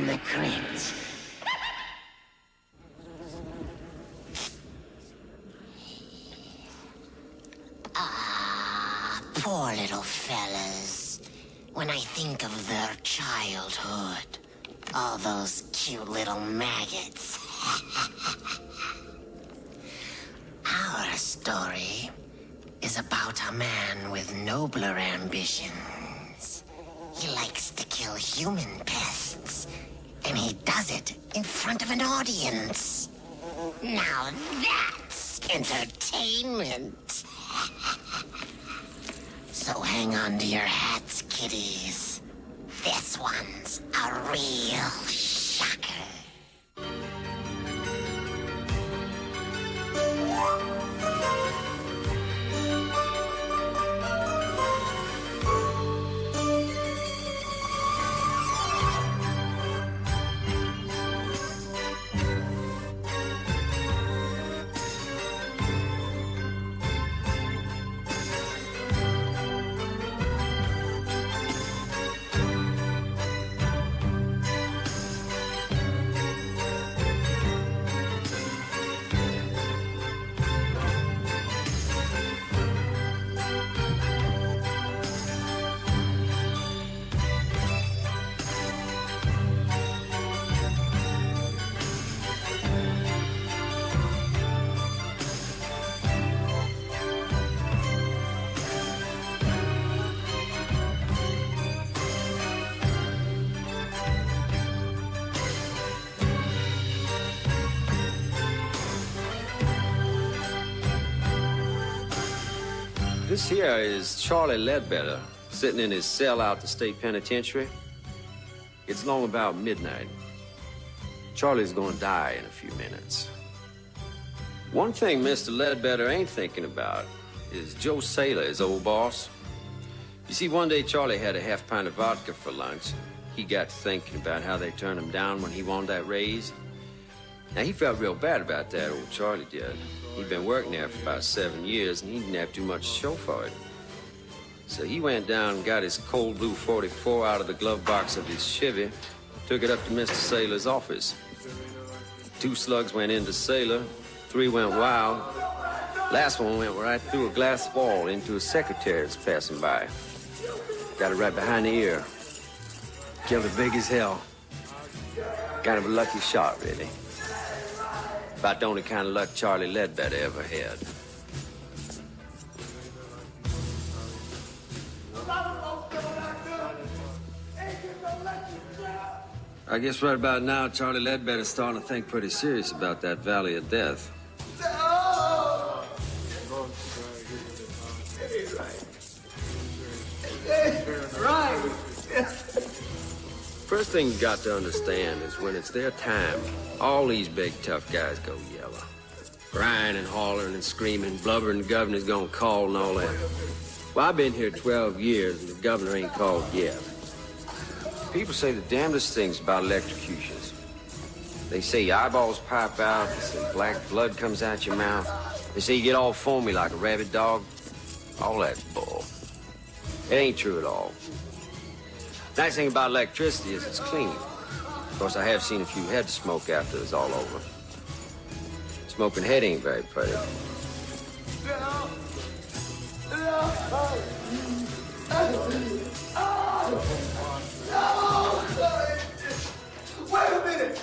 from the crypt. Poor little fellas. When I think of their childhood, all those cute little maggots. Our story is about a man with nobler ambitions. He likes to kill human pests, and he does it in front of an audience. Now that's entertainment. So hang on to your hats, kiddies. This one's a real shocker. This here is Charlie Ledbetter, sitting in his cell out the state penitentiary. It's long about midnight. Charlie's gonna die in a few minutes. One thing Mr. Ledbetter ain't thinking about is Joe Saylor, his old boss. You see, one day Charlie had a half pint of vodka for lunch. He got to thinking about how they turned him down when he wanted that raise. Now, he felt real bad about that, old Charlie did. He'd been working there for about 7 years, and he didn't have too much to show for it. So he went down and got his cold blue 44 out of the glove box of his Chevy, took it up to Mr. Saylor's office. 2 slugs went into Saylor, 3 went wild. Last one went right through a glass wall into a secretary that's passing by. Got it right behind the ear. Killed it big as hell. Kind of a lucky shot, really. About the only kind of luck Charlie Ledbetter ever had. I guess right about now, Charlie Ledbetter's starting to think pretty serious about that Valley of Death. Right. First thing you got to understand is when it's their time, all these big tough guys go yellow. Crying and hollering and screaming, blubbering the governor's gonna call and all that. Well, I've been here 12 years and the governor ain't called yet. People say the damnedest things about electrocutions. They say your eyeballs pop out, they say black blood comes out your mouth. They say you get all foamy like a rabid dog. All that's bull. It ain't true at all. Nice thing about electricity is it's clean. Of course, I have seen a few heads smoke after it's all over. Smoking head ain't very pretty. Wait a minute!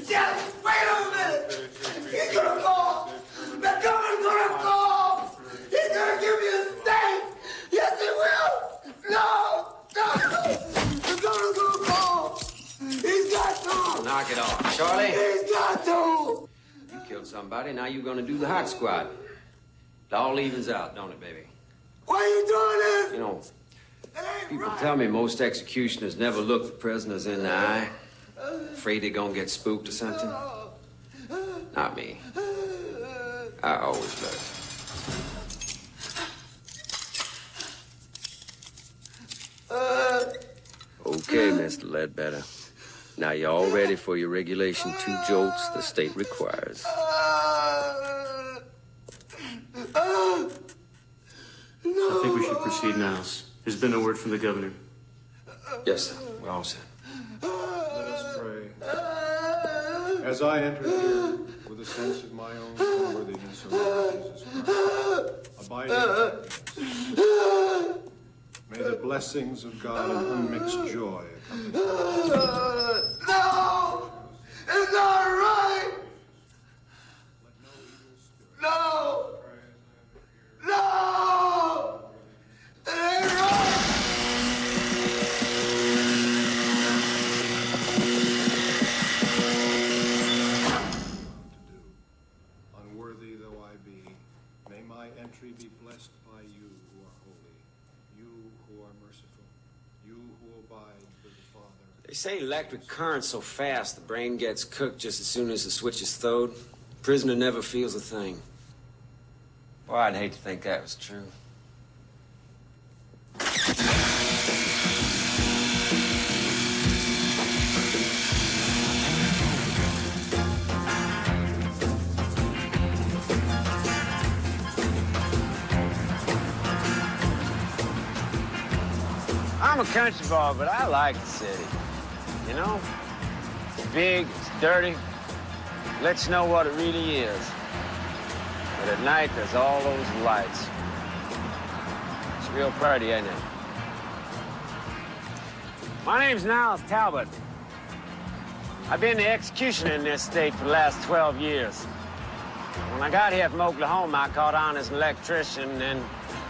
Yes, wait a minute! He's gonna call! The governor's gonna call! He's gonna give me a steak! Yes, he will! No! The governor's gonna call! He's got to! Knock it off, Charlie. He's got to! You killed somebody, now you're gonna do the hot squat. It all evens out, don't it, baby? Why are you doing this? You know, It ain't people right. tell me most executioners never look the prisoners in the eye. Afraid they're gonna get spooked or something. Not me. I always look. Okay, Mr. Ledbetter. Now you're all ready for your regulation 2 jolts the state requires. I think we should proceed now. There's been a word from the governor. Yes, sir. We're all set. Let us pray. As I enter here with a sense of my own unworthiness, O Lord Jesus Christ, abide in happiness. May the blessings of God and unmixed joy accompany you. No! It's not right! No! No! It ain't right! Unworthy though I be, may my entry be blessed by you who are holy, you who are merciful, you who abide with the Father. They say electric current's so fast the brain gets cooked just as soon as the switch is throwed. Prisoner never feels a thing. Boy, I'd hate to think that was true. I'm a country boy, but I like the city. You know? It's big, it's dirty. Lets you know what it really is. But at night, there's all those lights. It's real pretty, ain't it? My name's Niles Talbot. I've been the executioner in this state for the last 12 years. When I got here from Oklahoma, I caught on as an electrician, and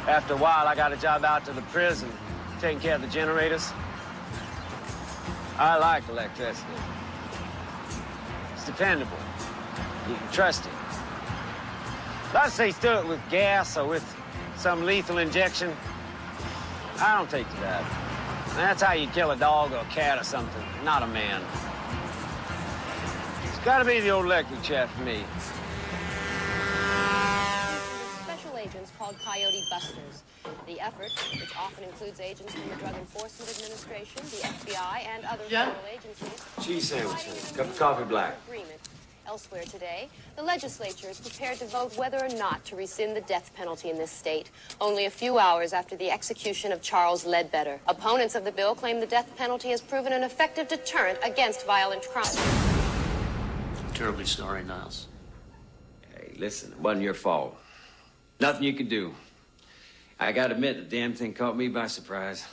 after a while, I got a job out to the prison, taking care of the generators. I like electricity. It's dependable. You can trust it. Let's say do it with gas or with some lethal injection. I don't take to that. That's how you kill a dog or a cat or something, not a man. It's gotta be the old electric chair for me. Special agents called Coyote Busters. The effort, which often includes agents from the Drug Enforcement Administration, the FBI, and other federal agencies... Cheese sandwich, cup of coffee black. ...agreement. Elsewhere today, the legislature is prepared to vote whether or not to rescind the death penalty in this state, only a few hours after the execution of Charles Ledbetter. Opponents of the bill claim the death penalty has proven an effective deterrent against violent crime. I'm terribly sorry, Niles. Hey, listen, it wasn't your fault. Nothing you could do. I gotta admit, the damn thing caught me by surprise.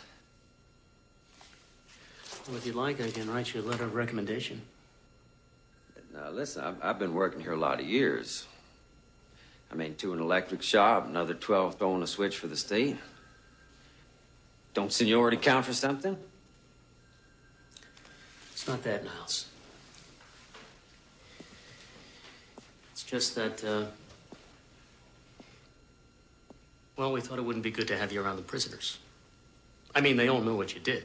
Well, if you'd like, I can write you a letter of recommendation. Now, listen, I've been working here a lot of years. I mean, 2 in an electric shop, another 12 throwing a switch for the state. Don't seniority count for something? It's not that, Niles. It's just that, well, we thought it wouldn't be good to have you around the prisoners. I mean, they all knew what you did.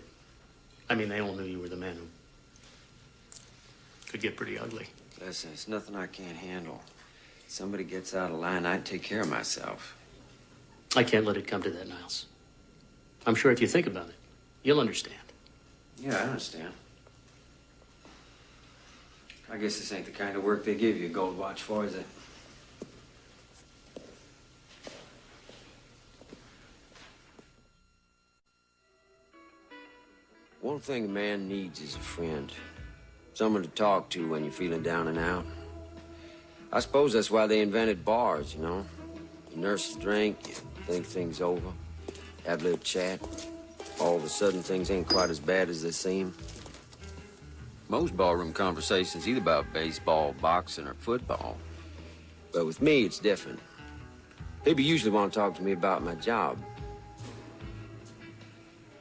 I mean, they all knew you were the man who could get pretty ugly. Listen, it's nothing I can't handle. If somebody gets out of line, I'd take care of myself. I can't let it come to that, Niles. I'm sure if you think about it, you'll understand. Yeah, I understand. I guess this ain't the kind of work they give you a gold watch for, is it? One thing a man needs is a friend. Someone to talk to when you're feeling down and out. I suppose that's why they invented bars, you know? You nurse a drink, you think things over, have a little chat. All of a sudden, things ain't quite as bad as they seem. Most ballroom conversations either about baseball, boxing, or football. But with me, it's different. People usually want to talk to me about my job.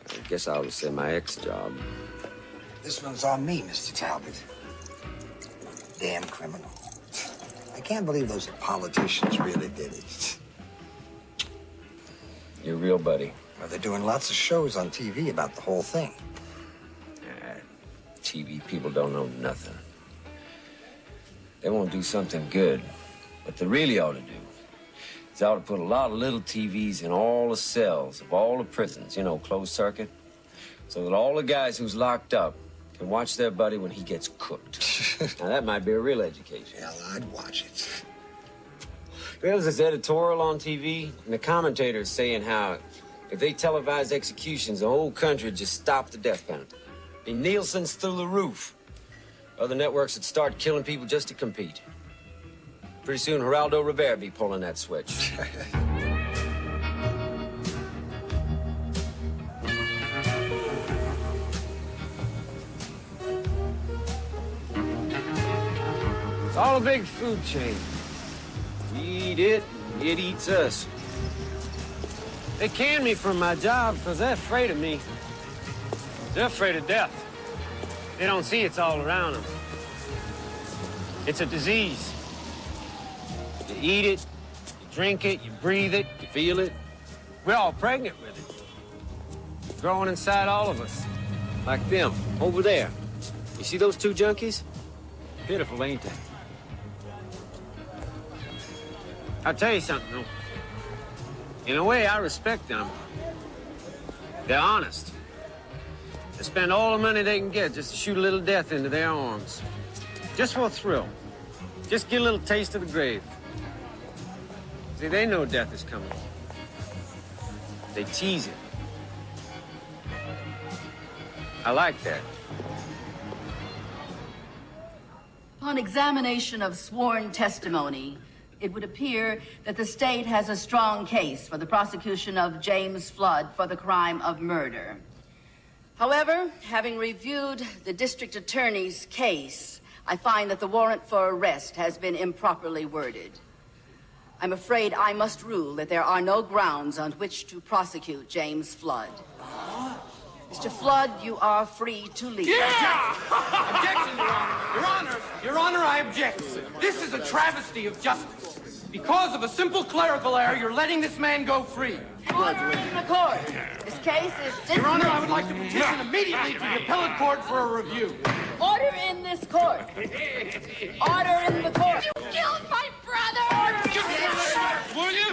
I guess I would say my ex-job. This one's on me, Mr. Talbot. Damn criminal. I can't believe those politicians really did it. You're real, buddy. Well, they're doing lots of shows on TV about the whole thing. TV people don't know nothing. They won't do something good. What they really ought to do is ought to put a lot of little TVs in all the cells of all the prisons, you know, closed circuit, so that all the guys who's locked up can watch their buddy when he gets cooked. Now, that might be a real education. Hell, I'd watch it. There's this editorial on TV, and the commentator's saying how if they televised executions, the whole country would just stop the death penalty. Be Nielsen's through the roof. Other networks would start killing people just to compete. Pretty soon, Geraldo Rivera be pulling that switch. It's all a big food chain. We eat it, it eats us. They canned me from my job because they're afraid of me. They're afraid of death. They don't see it's all around them. It's a disease. You eat it, you drink it, you breathe it, you feel it. We're all pregnant with it. Growing inside all of us. Like them, over there. You see those two junkies? Pitiful, ain't they? I'll tell you something, though. In a way, I respect them. They're honest. They spend all the money they can get just to shoot a little death into their arms. Just for a thrill. Just get a little taste of the grave. See, they know death is coming. They tease it. I like that. Upon examination of sworn testimony, it would appear that the state has a strong case for the prosecution of James Flood for the crime of murder. However, having reviewed the district attorney's case, I find that the warrant for arrest has been improperly worded. I'm afraid I must rule that there are no grounds on which to prosecute James Flood. Mr. Flood, you are free to leave. Yeah! Objection, Your Honor. Your Honor, Your Honor, I object. This is a travesty of justice. Because of a simple clerical error, you're letting this man go free. Order in the court. This case is dismissed. Your Honor, I would like to petition immediately to the appellate court for a review. Order in this court. Order in the court. You killed my brother! Order in this court. Will you?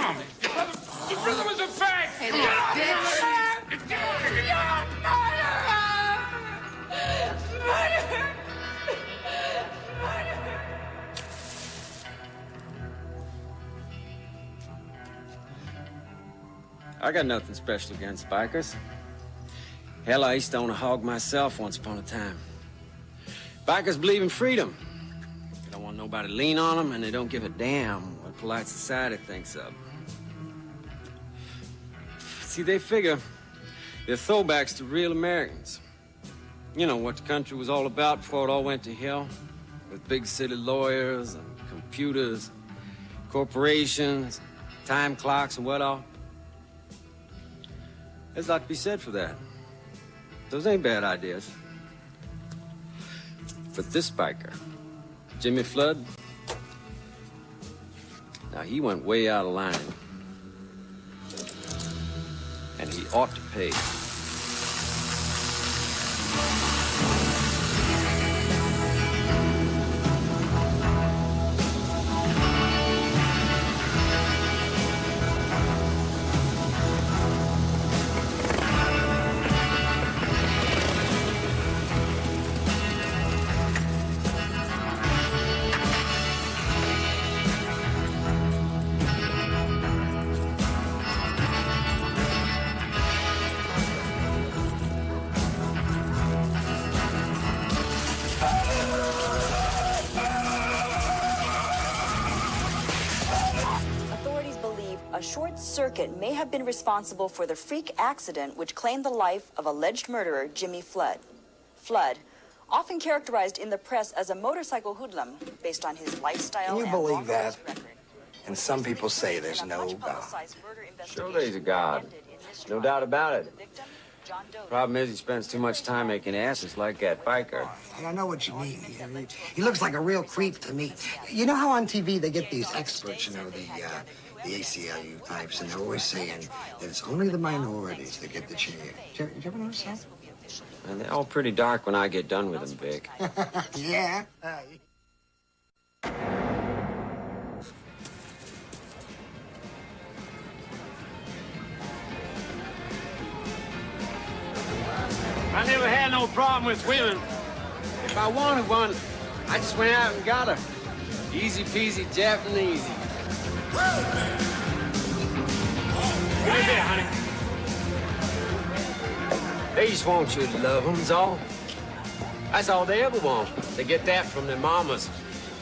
The prison was a fact. Hey, bitch. You're a murderer! Murderer! I got nothing special against bikers. Hell, I used to own a hog myself once upon a time. Bikers believe in freedom. They don't want nobody to lean on them, and they don't give a damn what polite society thinks of. See, they figure they're throwbacks to real Americans. You know what the country was all about before it all went to hell? With big city lawyers and computers, corporations, time clocks and what all. There's a lot to be said for that. Those ain't bad ideas. But this biker, Jimmy Flood, now he went way out of line. And he ought to pay. short circuit may have been responsible for the freak accident which claimed the life of alleged murderer Jimmy Flood. Flood, often characterized in the press as a motorcycle hoodlum based on his lifestyle. Can you believe that? And some people say there's no God. Sure there's a God. No doubt about it. Problem is he spends too much time making asses like that biker. And I know what you mean. He looks like a real creep to me. You know how on TV they get these experts, you know, the ACLU types, and they're always saying that it's only the minorities that get the chance. Did you ever notice that? And they're all pretty dark when I get done with them, Vic. Yeah. I never had no problem with women. If I wanted one, I just went out and got her. Easy peasy, Japanese. Come here, honey. They just want you to love them, is all. That's all they ever want. They get that from their mamas,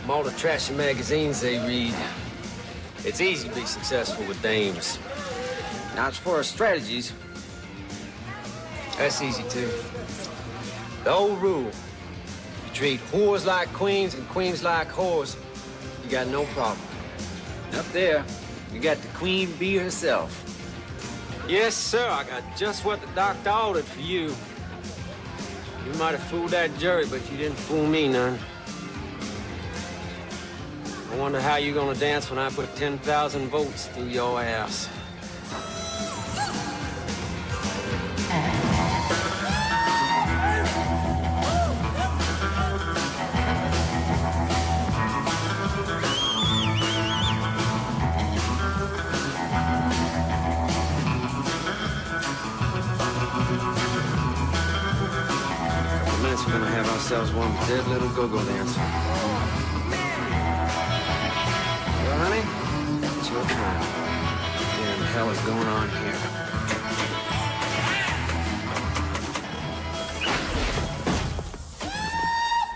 from all the trashy magazines they read. It's easy to be successful with dames. Now, as far as strategies, that's easy too. The old rule, you treat whores like queens and queens like whores, you got no problem. Up there, you got the queen bee herself. Yes, sir, I got just what the doctor ordered for you. You might have fooled that jury, but you didn't fool me none. I wonder how you're gonna dance when I put 10,000 volts through your ass. We're gonna have ourselves one dead little go-go dance. Well, honey, it's your time. What the hell is going on here?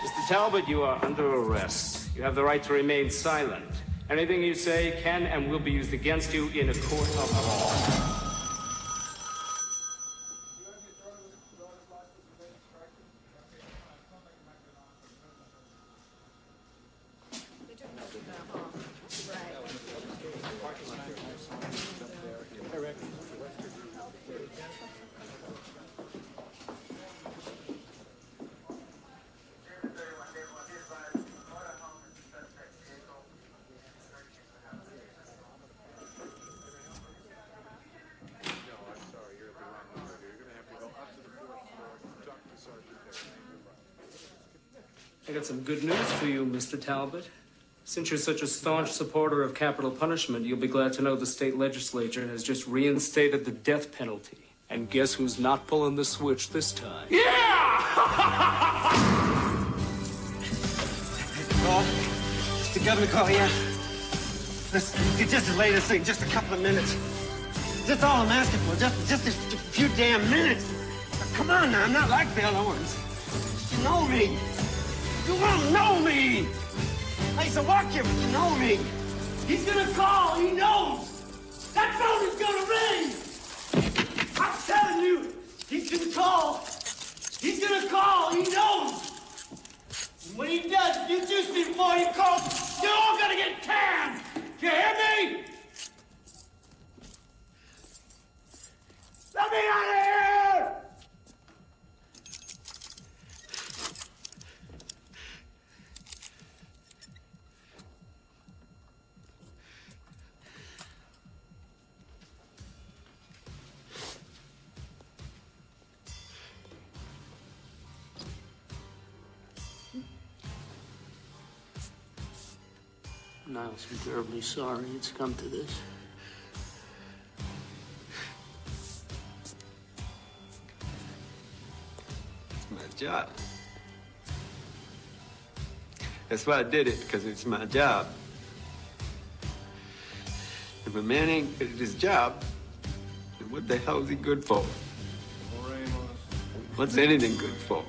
Mr. Talbot, you are under arrest. You have the right to remain silent. Anything you say can and will be used against you in a court of law. I got some good news for you, Mr. Talbot. Since you're such a staunch supporter of capital punishment, you'll be glad to know the state legislature has just reinstated the death penalty. And guess who's not pulling the switch this time? Yeah! Call? It's the governor call, yeah? It's just the latest thing, just a couple of minutes. That's all I'm asking for, just a few damn minutes. Come on now, I'm not like Bill Owens. You know me. You won't know me! I used to walk here, but you know me! He's gonna call, he knows! That phone is gonna ring! I'm telling you, he's gonna call! He's gonna call, he knows! And when he does, you juice me before he calls, you're all gonna get canned! You hear me? Let me out of here! Niles, I'm terribly sorry it's come to this. It's my job. That's why I did it, because it's my job. If a man ain't good at his job, then what the hell is he good for? What's anything good for?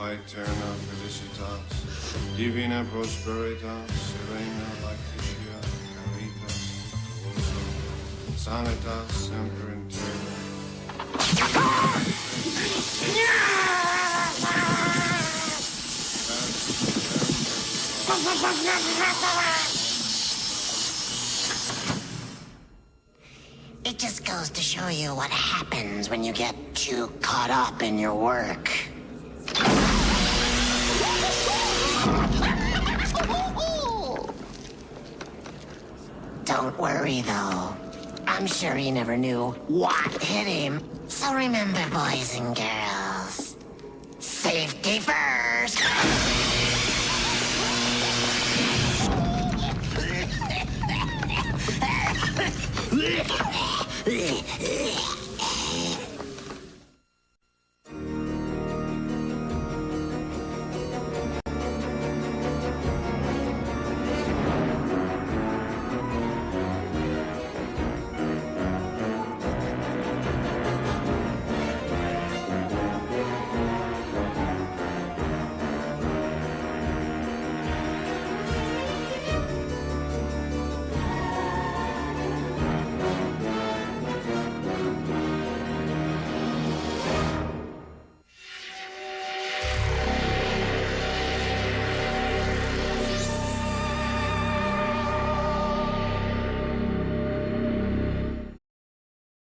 Aeterna felicitas, divina prosperitas, serena lactitia, caritas, also, sanitas semper in terra. It just goes to show you what happens when you get too caught up in your work. Don't worry, though. I'm sure he never knew what hit him. So remember, boys and girls, safety first.